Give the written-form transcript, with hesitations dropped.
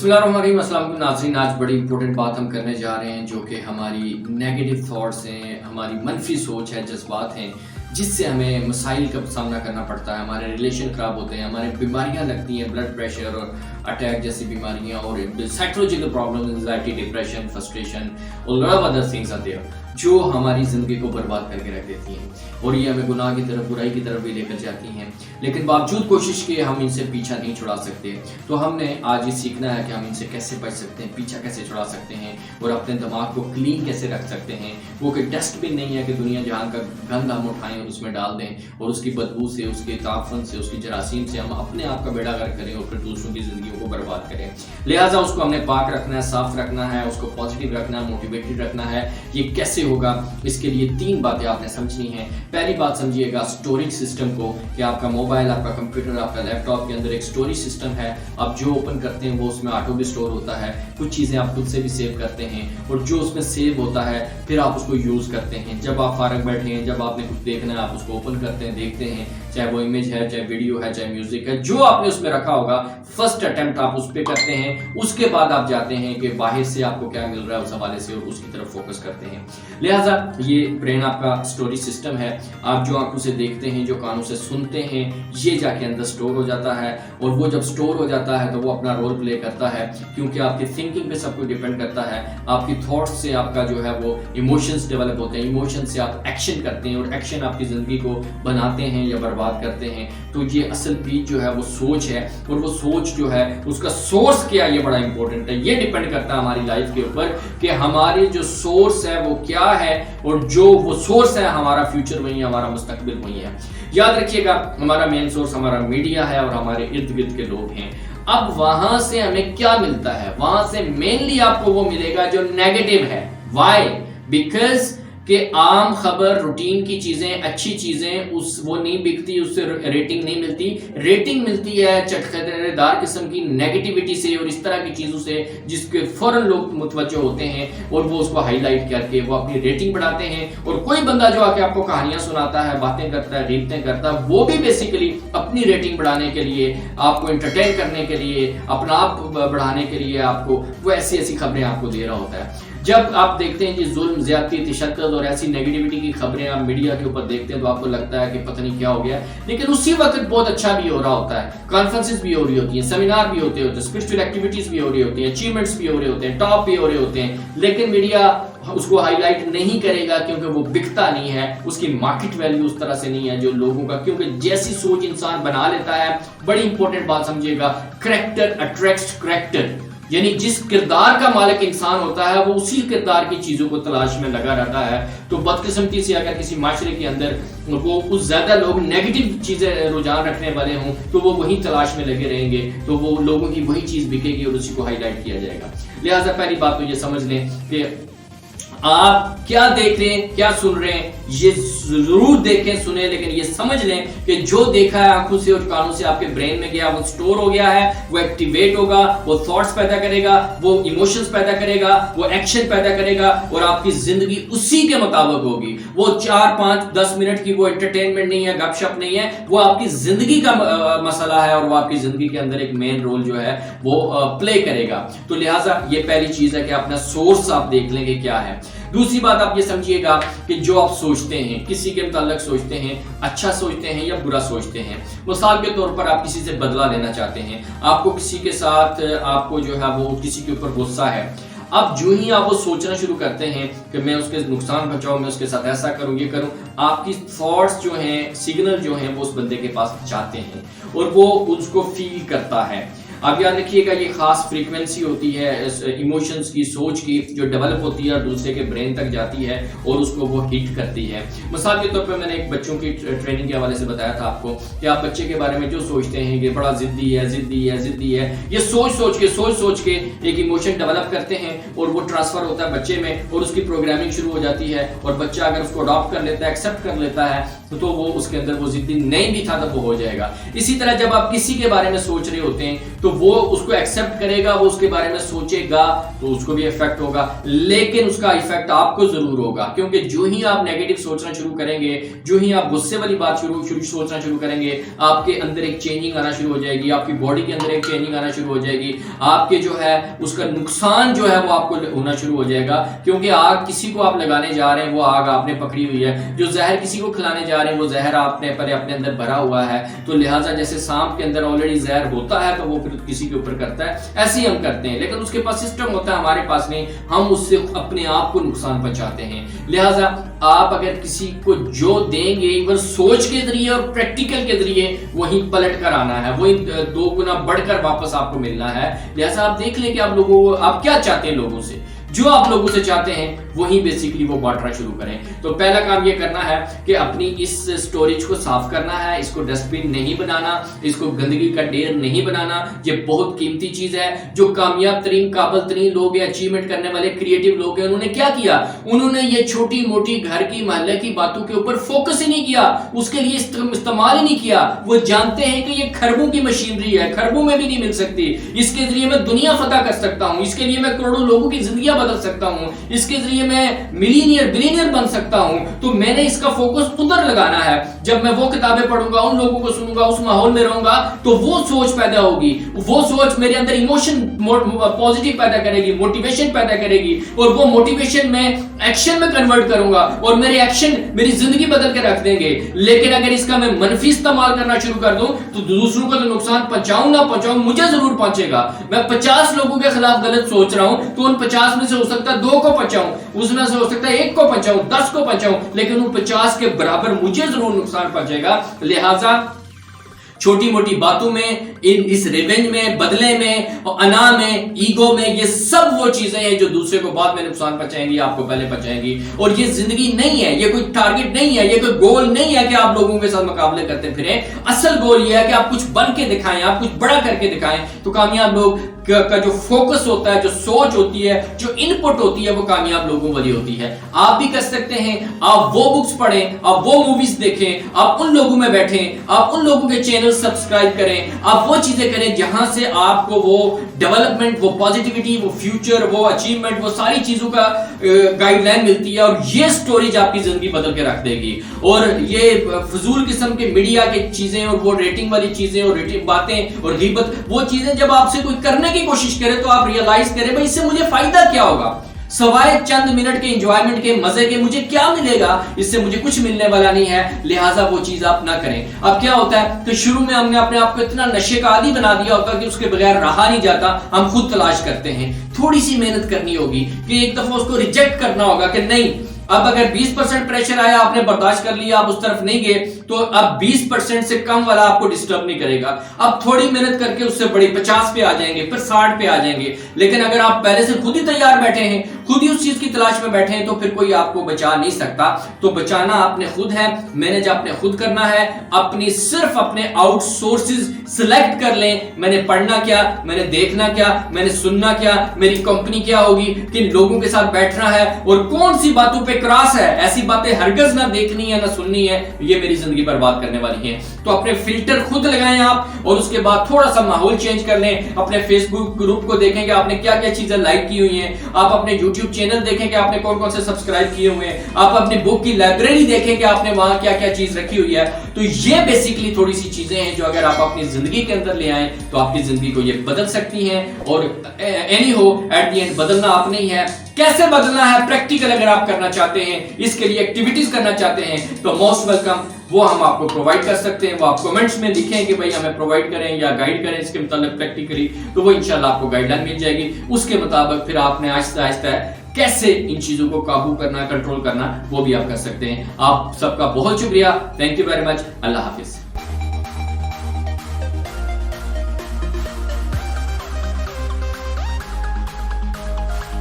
بسم اللہ الرحمن الرحیم۔ السلام علیکم ناظرین، آج بڑی امپورٹنٹ بات ہم کرنے جا رہے ہیں جو کہ ہماری نیگیٹو تھاٹس ہیں، ہماری منفی سوچ ہے، جذبات ہیں جس سے ہمیں مسائل کا سامنا کرنا پڑتا ہے، ہمارے ریلیشن خراب ہوتے ہیں، ہمارے بیماریاں لگتی ہیں، بلڈ پریشر اور اٹیک جیسی بیماریاں اور psychological problem, anxiety, depression, frustration اور lot of other things are there جو ہماری زندگی کو برباد کر کے رکھ دیتی ہیں اور یہ ہمیں گناہ کی طرف، برائی کی طرف بھی لے کر جاتی ہیں، لیکن باوجود کوشش کے ہم ان سے پیچھا نہیں چھڑا سکتے۔ تو ہم نے آج یہ سیکھنا ہے کہ ہم ان سے کیسے بچ سکتے ہیں، پیچھا کیسے چھڑا سکتے ہیں اور اپنے دماغ کو کلین کیسے رکھ سکتے ہیں۔ وہ کہ ڈسٹ بن نہیں ہے کہ دنیا جہاں کا گند ہم اٹھائیں اور اس میں ڈال دیں اور اس کی بدبو سے، اس کے تعفن سے، اس کی جراثیم سے ہم اپنے آپ کا بیڑا غرق کریں اور پھر دوسروں کی زندگیوں کو برباد کریں۔ لہٰذا اس کو ہم نے پاک رکھنا ہے، صاف رکھنا ہے، اس کو پازیٹیو رکھنا ہے، موٹیویٹڈ رکھنا ہے۔ یہ کیسے ہوگا؟ اس کے لیے 3 باتیں آپ نے سمجھنی ہیں۔ پہلی بات سمجھیے گا سٹوریج سسٹم کو، کہ آپ کا موبائل، آپ کا کمپیوٹر، آپ کا لیپ ٹاپ کے اندر ایک سٹوریج سسٹم ہے۔ آپ جو اوپن کرتے ہیں وہ اس میں آٹو بھی سٹور ہوتا ہے، کچھ چیزیں آپ خود سے بھی سیو کرتے ہیں اور جو اس میں سیو ہوتا ہے پھر آپ اس کو یوز کرتے ہیں۔ جب آپ فارغ بیٹھے ہیں، جب آپ نے کچھ دیکھنا ہے، آپ اس کو اوپن کرتے ہیں، دیکھتے ہیں، چاہے وہ امیج ہے، چاہے ویڈیو ہے، چاہے میوزک ہے، جو آپ نے اس میں رکھا ہوگا فرسٹ اٹیمپٹ آپ اس پہ کرتے ہیں۔ اس کے بعد آپ جاتے ہیں کہ باہر سے آپ کو کیا مل رہا ہے اس حوالے سے اور اس کی طرف فوکس کرتے ہیں۔ لہٰذا یہ برین آپ کا سٹوریج سسٹم ہے۔ آپ جو آنکھوں سے دیکھتے ہیں، جو کانوں سے سنتے ہیں، یہ جا کے اندر سٹور ہو جاتا ہے اور وہ جب سٹور ہو جاتا ہے تو وہ اپنا رول پلے کرتا ہے، کیونکہ آپ کی تھنکنگ پہ سب کچھ ڈیپینڈ کرتا ہے۔ آپ کی تھاٹس سے آپ کا جو ہے وہ ایموشنز ڈیولپ ہوتے ہیں، ایموشن سے آپ ایکشن کرتے ہیں اور ایکشن آپ کی زندگی کو بناتے ہیں یا برباد کرتے ہیں۔ تو یہ اصل پیچ جو ہے وہ سوچ ہے اور وہ سوچ جو ہے اس کا سورس کیا، یہ بڑا امپورٹنٹ ہے۔ یہ ڈیپینڈ کرتا ہے ہماری لائف کے اوپر کہ ہماری جو سورس ہے وہ کیا ہے اور جو وہ سورس ہے ہمارا فیوچر وہی ہے، ہمارا مستقبل وہی ہے۔ یاد رکھیے گا ہمارا مین سورس ہمارا میڈیا ہے اور ہمارے ارد گرد کے لوگ ہیں۔ اب وہاں سے ہمیں کیا ملتا ہے؟ وہاں سے مینلی آپ کو وہ ملے گا جو نیگیٹو ہے۔ وائی؟ بیکاز کہ عام خبر، روٹین کی چیزیں، اچھی چیزیں وہ نہیں بکتی، اس سے ریٹنگ نہیں ملتی۔ ریٹنگ ملتی ہے چٹخدرے دار قسم کی نیگیٹیوٹی سے اور اس طرح کی چیزوں سے جس کے فوراً لوگ متوجہ ہوتے ہیں اور وہ اس کو ہائی لائٹ کر کے وہ اپنی ریٹنگ بڑھاتے ہیں۔ اور کوئی بندہ جو آ کے آپ کو کہانیاں سناتا ہے، باتیں کرتا ہے، غیبتیں کرتا ہے، وہ بھی بیسیکلی اپنی ریٹنگ بڑھانے کے لیے، آپ کو انٹرٹین کرنے کے لیے، اپنا آپ بڑھانے کے لیے آپ کو وہ ایسی خبریں آپ کو دے رہا ہوتا ہے۔ جب آپ دیکھتے ہیں کہ ظلم، زیادتی، تشدد اور ایسی نیگیٹیوٹی کی خبریں آپ میڈیا کے اوپر دیکھتے ہیں تو آپ کو لگتا ہے کہ پتہ نہیں کیا ہو گیا، لیکن اسی وقت بہت اچھا بھی ہو رہا ہوتا ہے۔ کانفرنسز بھی ہو رہی ہوتی ہیں، سیمینار بھی ہوتے ہیں، اسپرچل ایکٹیویٹیز بھی ہو رہی ہوتی ہیں، اچیومنٹس بھی ہو رہے ہوتے ہیں، ٹاپ بھی ہو رہے ہوتے ہیں، لیکن میڈیا اس کو ہائی لائٹ نہیں کرے گا کیونکہ وہ بکتا نہیں ہے، اس کی مارکیٹ ویلیو اس طرح سے نہیں ہے جو لوگوں کا، کیونکہ جیسی سوچ انسان بنا لیتا ہے۔ بڑی امپورٹنٹ بات سمجھیے گا، کریکٹر اٹریکٹس کریکٹر، یعنی جس کردار کا مالک انسان ہوتا ہے وہ اسی کردار کی چیزوں کو تلاش میں لگا رہتا ہے۔ تو بدقسمتی سے اگر کسی معاشرے کے اندر وہ کچھ زیادہ لوگ نیگیٹو چیزیں رجحان رکھنے والے ہوں تو وہ وہی تلاش میں لگے رہیں گے، تو وہ لوگوں کی وہی چیز بکے گی اور اسی کو ہائی لائٹ کیا جائے گا۔ لہٰذا پہلی بات تو یہ سمجھ لیں کہ آپ کیا دیکھ رہے ہیں، کیا سن رہے ہیں، یہ ضرور دیکھیں، سنیں، لیکن یہ سمجھ لیں کہ جو دیکھا ہے آنکھوں سے اور کانوں سے آپ کے برین میں گیا، وہ سٹور ہو گیا ہے، وہ ایکٹیویٹ ہوگا، وہ تھاٹس پیدا کرے گا، وہ ایموشنز پیدا کرے گا، وہ ایکشن پیدا کرے گا اور آپ کی زندگی اسی کے مطابق ہوگی۔ وہ 4، 5، 10 منٹ کی وہ انٹرٹینمنٹ نہیں ہے، گپ شپ نہیں ہے، وہ آپ کی زندگی کا مسئلہ ہے اور وہ آپ کی زندگی کے اندر ایک مین رول جو ہے وہ پلے کرے گا۔ تو لہٰذا یہ پہلی چیز ہے کہ اپنا سورس آپ دیکھ لیں کہ کیا ہے۔ دوسری بات آپ یہ سمجھیے گا کہ جو آپ سوچتے ہیں، کسی کے متعلق سوچتے ہیں، اچھا سوچتے ہیں یا برا سوچتے ہیں۔ مثال کے طور پر آپ کسی سے بدلہ لینا چاہتے ہیں، آپ کو کسی کے ساتھ آپ کو جو ہے وہ کسی کے اوپر غصہ ہے، اب جو ہی آپ وہ سوچنا شروع کرتے ہیں کہ میں اس کے نقصان پہنچاؤں، میں اس کے ساتھ ایسا کروں، یہ کروں، آپ کی تھاٹس جو ہیں، سگنل جو ہیں وہ اس بندے کے پاس جاتے ہیں اور وہ اس کو فیل کرتا ہے۔ اب یاد رکھیے گا یہ خاص فریکوینسی ہوتی ہے ایموشنز کی، سوچ کی، جو ڈیولپ ہوتی ہے اور دوسرے کے برین تک جاتی ہے اور اس کو وہ ہٹ کرتی ہے۔ مثال کے طور پہ میں نے ایک بچوں کی ٹریننگ کے حوالے سے بتایا تھا آپ کو کہ آپ بچے کے بارے میں جو سوچتے ہیں کہ بڑا ضدی ہے، ضدی ہے، ضدی ہے، یہ سوچ کے ایک ایموشن ڈیولپ کرتے ہیں اور وہ ٹرانسفر ہوتا ہے بچے میں اور اس کی پروگرامنگ شروع ہو جاتی ہے اور بچہ اگر اس کو اڈاپٹ کر لیتا ہے، ایکسیپٹ کر لیتا ہے تو وہ اس کے اندر وہ ضدی نہیں بھی تھا تو وہ ہو جائے گا۔ اسی طرح جب آپ کسی کے بارے میں سوچ رہے ہوتے ہیں تو وہ اس کو ایکسیپٹ کرے گا, وہ اس کے بارے میں سوچے گا تو اس کو بھی افیکٹ ہوگا, لیکن اس کا افیکٹ آپ کو ضرور ہوگا, کیونکہ جو ہی آپ نیگیٹو سوچنا شروع کریں گے, جو ہی آپ غصے والی بات سوچنا شروع کریں گے, آپ کے اندر ایک چینجنگ آنا شروع ہو جائے گی, آپ کی باڈی کے اندر ایک چینجنگ آنا شروع ہو جائے گی, آپ کے جو ہے اس کا نقصان جو ہے وہ آپ کو ہونا شروع ہو جائے گا, کیونکہ آگ کسی کو آپ لگانے جا رہے ہیں وہ آگ آپ نے پکڑی ہوئی ہے, جو زہر کسی کو کھلانے جا رہے ہیں وہ زہر آپ نے پہلے اپنے اندر بھرا ہوا ہے, تو لہٰذا جیسے سانپ کے اندر آلریڈی زہر ہوتا ہے تو وہ پھر کسی کے اوپر کرتا ہے, ایسے ہی ہم کرتے ہیں, لیکن اس کے پاس سسٹم ہوتا ہے, ہمارے پاس نہیں, ہم اس سے اپنے آپ کو نقصان پہنچاتے ہیں. لہٰذا آپ اگر کسی کو جو دیں گے ایون سوچ کے ذریعے اور پریکٹیکل کے ذریعے وہیں پلٹ کر آنا ہے, وہی 2 گنا بڑھ کر واپس آپ کو ملنا ہے. لہٰذا آپ دیکھ لیں کہ آپ کیا چاہتے ہیں لوگوں سے, جو آپ لوگوں سے چاہتے ہیں وہی بیسیکلی وہ بانٹنا شروع کریں. تو پہلا کام یہ کرنا ہے کہ اپنی اس سٹوریج کو صاف کرنا ہے, اس کو ڈسٹ بن نہیں بنانا, اس کو گندگی کا ڈھیر نہیں بنانا. یہ بہت قیمتی چیز ہے. جو کامیاب ترین قابل ترین لوگ ہیں, اچیومنٹ کرنے والے کریٹو لوگ ہیں, انہوں نے کیا کیا, انہوں نے یہ چھوٹی موٹی گھر کی محلے کی باتوں کے اوپر فوکس ہی نہیں کیا, اس کے لیے استعمال ہی نہیں کیا. وہ جانتے ہیں کہ یہ خربوں کی مشینری ہے, خربوں میں بھی نہیں مل سکتی, اس کے ذریعے میں دنیا فتح کر سکتا ہوں, اس کے لیے میں کروڑوں لوگوں کی زندگیاں بدل سکتا ہوں, اس کے ذریعے میں بلینئر بن سکتا ہوں. تو میں نے اس کا فوکس ادھر لگانا ہے. جب میں وہ کتابیں پڑھوں گا, ان لوگوں کو سنوں گا, اس ماحول میں رہوں گا, تو وہ سوچ پیدا ہوگی, وہ سوچ میرے اندر ایموشن پازیٹیو پیدا کرے گی, موٹیویشن پیدا کرے گی, اور وہ موٹیویشن میں ایکشن میں کنورٹ کروں گا, اور میرے ایکشن میری زندگی بدل کے رکھ دیں گے. لیکن اگر اس کا میں منفی استعمال کرنا شروع کر دوں تو دوسروں کو تو نقصان پہنچاؤں نہ پہنچاؤں, مجھے ضرور پہنچے گا. میں 50 لوگوں کے خلاف غلط سوچ رہا ہوں تو ان 50 میں سے ہو سکتا ہے 2 کو پہنچاؤں, اس میں سے ہو سکتا ہے 1 کو پہنچاؤں, 10 کو پہنچاؤں, لیکن ان 50 کے برابر مجھے ضرور نقصان پہنچے گا. لہٰذا چھوٹی موٹی باتوں میں, اس ریونج میں, بدلے میں, انا میں, ایگو میں, یہ سب وہ چیزیں ہیں جو دوسرے کو بعد میں نقصان پہنچائیں گی, آپ کو پہلے پہنچائیں گی. اور یہ زندگی نہیں ہے, یہ کوئی ٹارگٹ نہیں ہے, یہ کوئی گول نہیں ہے کہ آپ لوگوں کے ساتھ مقابلے کرتے پھریں. اصل گول یہ ہے کہ آپ کچھ بن کے دکھائیں, آپ کچھ بڑا کر کے دکھائیں. تو کامیاب لوگ کا جو فوکس ہوتا ہے, جو سوچ ہوتی ہے, جو ان پٹ ہوتی ہے, وہ کامیاب لوگوں والی ہوتی ہے. آپ بھی کر سکتے ہیں. آپ وہ بکس پڑھیں, آپ وہ موویز دیکھیں, آپ ان لوگوں میں بیٹھیں, آپ ان لوگوں کے چینل سبسکرائب کریں, آپ وہ چیزیں کریں جہاں سے آپ کو وہ ڈیولپمنٹ, وہ پازیٹیوٹی, وہ فیوچر, وہ اچیومنٹ, وہ ساری چیزوں کا گائیڈ لائن ملتی ہے. اور یہ سٹوریج آپ کی زندگی بدل کے رکھ دے گی. اور یہ فضول قسم کے میڈیا کی چیزیں, اور وہ ریٹنگ والی چیزیں, اور ریٹنگ باتیں, اور غیبت, وہ چیزیں جب آپ سے کوئی کرنے کی کوشش کرے تو آپ ریئلائز کریں بھائی اس سے مجھے فائدہ کیا ہوگا, سوائے چند منٹ کے انجوائمنٹ کے, مزے کے, مجھے کیا ملے گا, اس سے مجھے کچھ ملنے والا نہیں ہے. لہٰذا وہ چیز آپ نہ کریں. اب کیا ہوتا ہے کہ شروع میں ہم نے اپنے آپ کو اتنا نشے کا عادی بنا دیا ہوتا کہ اس کے بغیر رہا نہیں جاتا, ہم خود تلاش کرتے ہیں. تھوڑی سی محنت کرنی ہوگی کہ ایک دفعہ اس کو ریجیکٹ کرنا ہوگا کہ نہیں, اب اگر 20% پریشر آیا, آپ نے برداشت کر لیا, آپ اس طرف نہیں گئے, تو اب 20% سے کم والا آپ کو ڈسٹرب نہیں کرے گا. اب تھوڑی محنت کر کے اس سے بڑی 50 پہ آ جائیں گے, پھر 60 پہ آ جائیں گے. لیکن اگر آپ پہلے سے خود ہی تیار بیٹھے ہیں, خود ہی اس چیز کی تلاش میں بیٹھے ہیں, تو پھر کوئی آپ کو بچا نہیں سکتا. تو بچانا آپ نے خود ہے, مینج آپ نے خود کرنا ہے. اپنی صرف اپنے آؤٹ سورسز سلیکٹ کر لیں. میں نے پڑھنا کیا, میں نے دیکھنا کیا, میں نے سننا کیا, میری کمپنی کیا ہوگی, کن لوگوں کے ساتھ بیٹھنا ہے, اور کون سی باتوں پہ کراس ہے. ایسی باتیں ہرگز نہ دیکھنی ہے, نہ سننی ہے, یہ میری زندگی برباد کرنے والی ہیں. تو اپنے فلٹر خود لگائیں آپ, اور اس کے بعد تھوڑا سا ماحول چینج کر لیں. اپنے فیس بک گروپ کو دیکھیں کہ آپ نے کیا کیا چیزیں لائک کی ہوئی ہیں. آپ اپنے یوٹیوب چینل دیکھیں کہ آپ نے کون کون سے سبسکرائب کیے ہوئے ہیں. آپ اپنی بک کی لائبریری دیکھیں کہ آپ نے وہاں کیا کیا چیز رکھی ہوئی ہے. تو یہ بیسیکلی تھوڑی سی چیزیں ہیں جو اگر آپ اپنی زندگی کے اندر لے آئیں تو آپ کی زندگی کو یہ بدل سکتی ہیں. اور anyhow, at the end بدلنا آپ نہیں ہے. کیسے بدلنا ہے پریکٹیکل اگر آپ کرنا چاہتے ہیں, اس کے لیے ایکٹیویٹیز کرنا چاہتے ہیں, تو موسٹ ویلکم, وہ ہم آپ کو پرووائڈ کر سکتے ہیں. وہ آپ کمنٹس میں لکھیں کہ بھائی ہمیں پرووائڈ کریں یا گائیڈ کریں اس کے متعلق پریکٹیکلی, تو وہ انشاءاللہ آپ کو گائیڈ لائن مل جائے گی. اس کے مطابق پھر آپ نے آہستہ آہستہ کیسے ان چیزوں کو قابو کرنا, کنٹرول کرنا, وہ بھی آپ کر سکتے ہیں. آپ سب کا بہت شکریہ. Thank you very much. Allah حافظ.